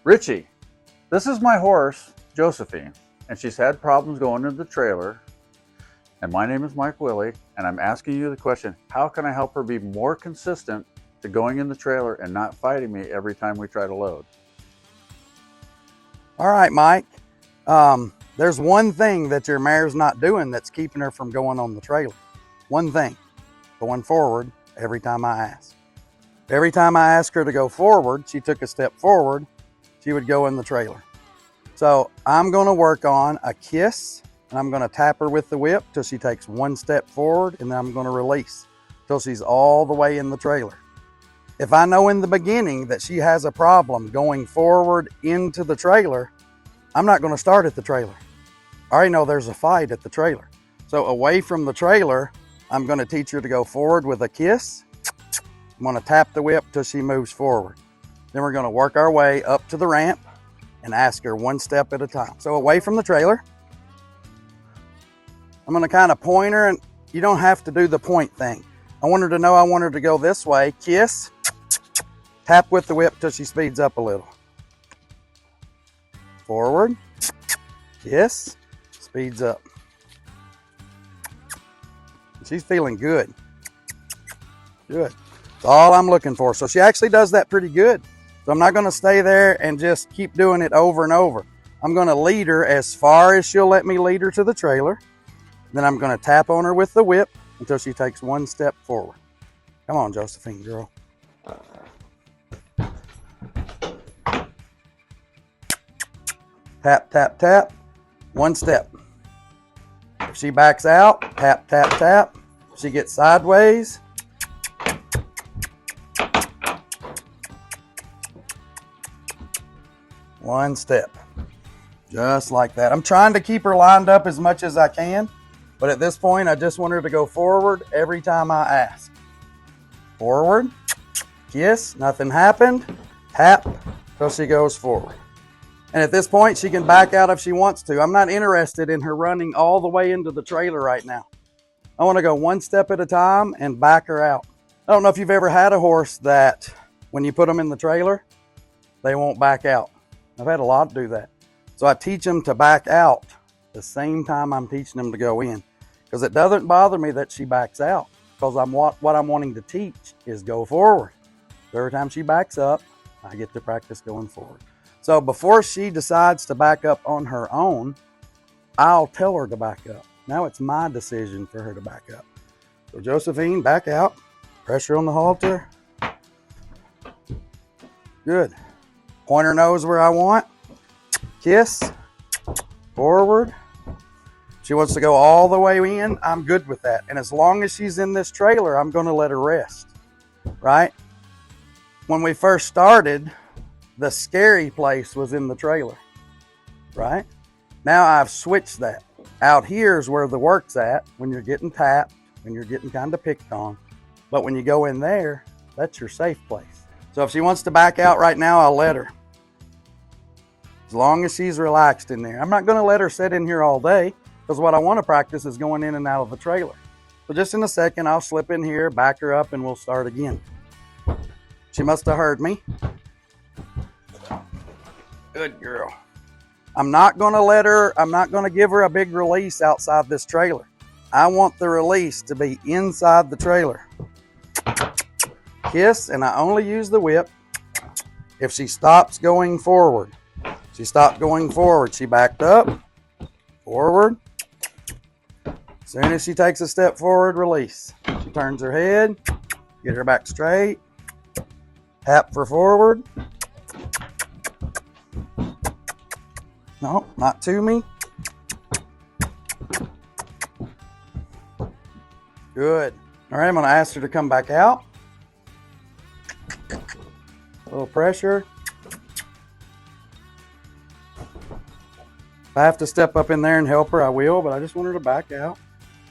Richie, this is my horse, Josephine, and she's had problems going into the trailer. And my name is Mike Willie, and I'm asking you the question, how can I help her be more consistent to going in the trailer and not fighting me every time we try to load? All right, Mike. There's one thing that your mare's not doing that's keeping her from going on the trailer. One thing, going forward every time I ask. Every time I ask her to go forward, she took a step forward, she would go in the trailer. So I'm gonna work on a kiss, and I'm gonna tap her with the whip till she takes one step forward, and then I'm gonna release till she's all the way in the trailer. If I know in the beginning that she has a problem going forward into the trailer, I'm not gonna start at the trailer. I already know there's a fight at the trailer. So away from the trailer, I'm gonna teach her to go forward with a kiss. I'm gonna tap the whip till she moves forward. Then we're gonna work our way up to the ramp and ask her one step at a time. So away from the trailer, I'm gonna kind of point her, and you don't have to do the point thing. I want her to know I want her to go this way, kiss, tap with the whip till she speeds up a little. Forward, kiss, speeds up. She's feeling good. Good. That's all I'm looking for. So she actually does that pretty good. So I'm not going to stay there and just keep doing it over and over. I'm going to lead her as far as she'll let me lead her to the trailer. Then I'm going to tap on her with the whip until she takes one step forward. Come on, Josephine, girl. Tap, tap, tap. One step. If she backs out, tap, tap, tap. If she gets sideways, one step. Just like that. I'm trying to keep her lined up as much as I can, but at this point, I just want her to go forward every time I ask. Forward, kiss, nothing happened, tap, till she goes forward. And at this point, she can back out if she wants to. I'm not interested in her running all the way into the trailer right now. I want to go one step at a time and back her out. I don't know if you've ever had a horse that when you put them in the trailer, they won't back out. I've had a lot do that. So I teach them to back out the same time I'm teaching them to go in, because it doesn't bother me that she backs out, because what I'm wanting to teach is go forward. Every time she backs up, I get to practice going forward. So before she decides to back up on her own, I'll tell her to back up. Now it's my decision for her to back up. So Josephine, back out. Pressure on the halter. Good. Point her nose where I want. Kiss. Forward. She wants to go all the way in. I'm good with that. And as long as she's in this trailer, I'm going to let her rest. Right? When we first started, the scary place was in the trailer, right? Now I've switched that. Out here is where the work's at, when you're getting tapped, when you're getting kind of picked on. But when you go in there, that's your safe place. So if she wants to back out right now, I'll let her. As long as she's relaxed in there. I'm not going to let her sit in here all day, because what I want to practice is going in and out of the trailer. So just in a second, I'll slip in here, back her up, and we'll start again. She must have heard me. Good girl. I'm not going to give her a big release outside this trailer. I want the release to be inside the trailer. Kiss, and I only use the whip if she stops going forward. She stopped going forward. She backed up, forward. As soon as she takes a step forward, release. She turns her head, get her back straight, tap for forward. No, not to me. Good. All right, I'm going to ask her to come back out. A little pressure. If I have to step up in there and help her, I will, but I just want her to back out,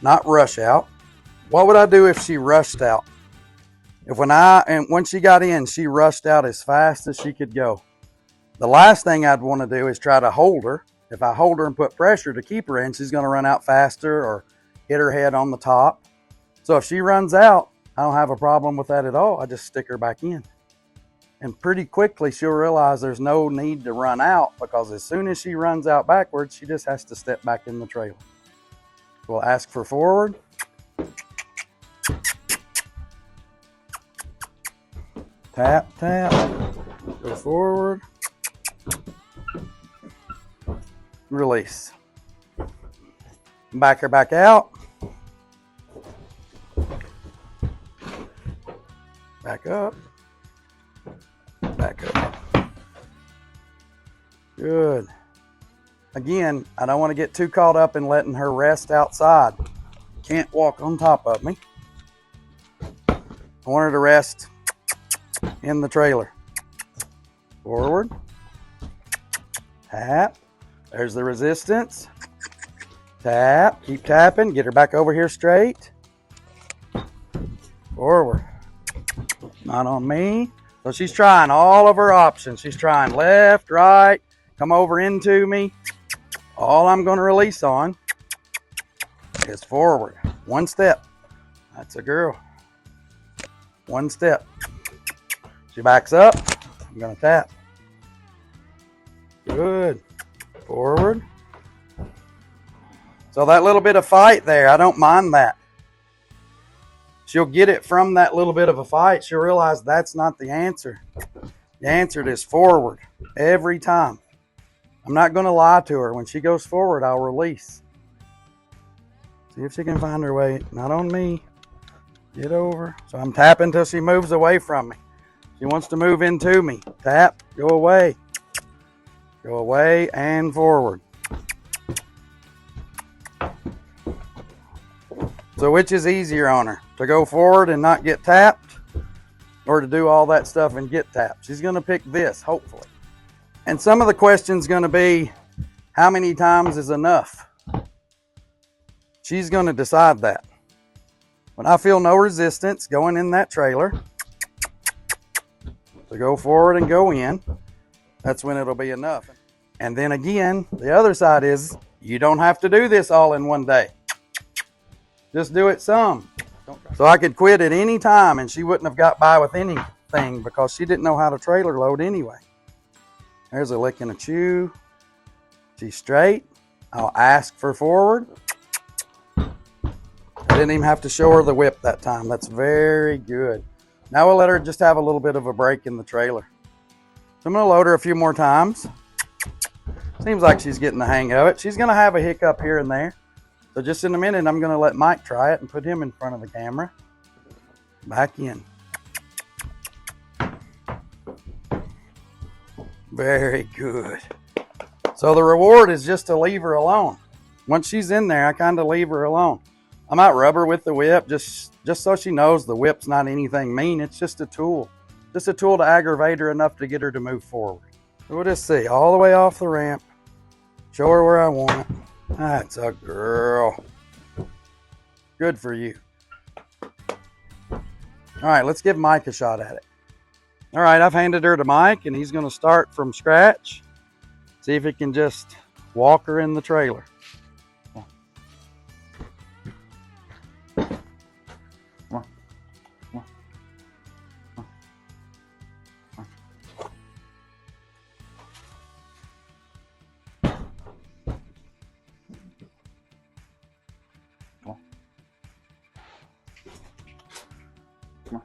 not rush out. What would I do if she rushed out? When she got in, she rushed out as fast as she could go. The last thing I'd want to do is try to hold her. If I hold her and put pressure to keep her in, she's going to run out faster or hit her head on the top. So if she runs out, I don't have a problem with that at all. I just stick her back in. And pretty quickly she'll realize there's no need to run out, because as soon as she runs out backwards, she just has to step back in the trailer. We'll ask for forward. Tap, tap, go forward. Release. Back her back out. Back up. Back up. Good. Again, I don't want to get too caught up in letting her rest outside. Can't walk on top of me. I want her to rest in the trailer. Forward. Tap. There's the resistance. Tap. Keep tapping. Get her back over here straight. Forward. Not on me. So she's trying all of her options. She's trying left, right, come over into me. All I'm going to release on is forward. One step. That's a girl. One step. She backs up. I'm going to tap. Good. Forward. So that little bit of fight there, I don't mind that. She'll get it from that little bit of a fight. She'll realize that's not the answer. The answer is forward every time. I'm not going to lie to her. When she goes forward, I'll release. See if she can find her way. Not on me. Get over. So I'm tapping until she moves away from me. She wants to move into me. Tap. Go away. Go away and forward. So which is easier on her? To go forward and not get tapped, or to do all that stuff and get tapped? She's going to pick this, hopefully. And some of the questions going to be, how many times is enough? She's going to decide that. When I feel no resistance going in that trailer, to go forward and go in, that's when it'll be enough. And then again, the other side is, you don't have to do this all in one day. Just do it some. So I could quit at any time and she wouldn't have got by with anything, because she didn't know how to trailer load anyway. There's a lick and a chew. She's straight. I'll ask for forward. I didn't even have to show her the whip that time. That's very good. Now we'll let her just have a little bit of a break in the trailer. So I'm going to load her a few more times. Seems like she's getting the hang of it. She's going to have a hiccup here and there. So just in a minute, I'm going to let Mike try it and put him in front of the camera. Back in. Very good. So the reward is just to leave her alone. Once she's in there, I kind of leave her alone. I might rub her with the whip just so she knows the whip's not anything mean. It's just a tool. Just a tool to aggravate her enough to get her to move forward. So we'll just see. All the way off the ramp. Show her where I want it. That's a girl. Good for you. All right, let's give Mike a shot at it. All right, I've handed her to Mike, and he's going to start from scratch. See if he can just walk her in the trailer. Come on. Come on. Come on. Come on. Come on.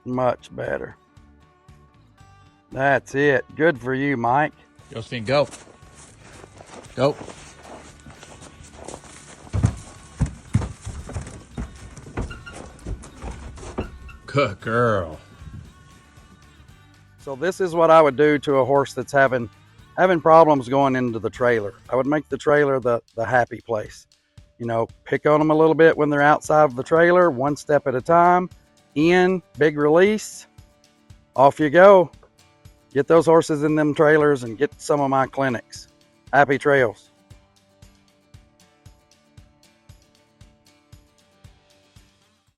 Much better. That's it. Good for you, Mike. Josephine, go. Go. Good girl. So this is what I would do to a horse that's having problems going into the trailer. I would make the trailer the happy place. You know, pick on them a little bit when they're outside of the trailer, one step at a time. In, big release, off you go. Get those horses in them trailers and get some of my clinics. Happy trails.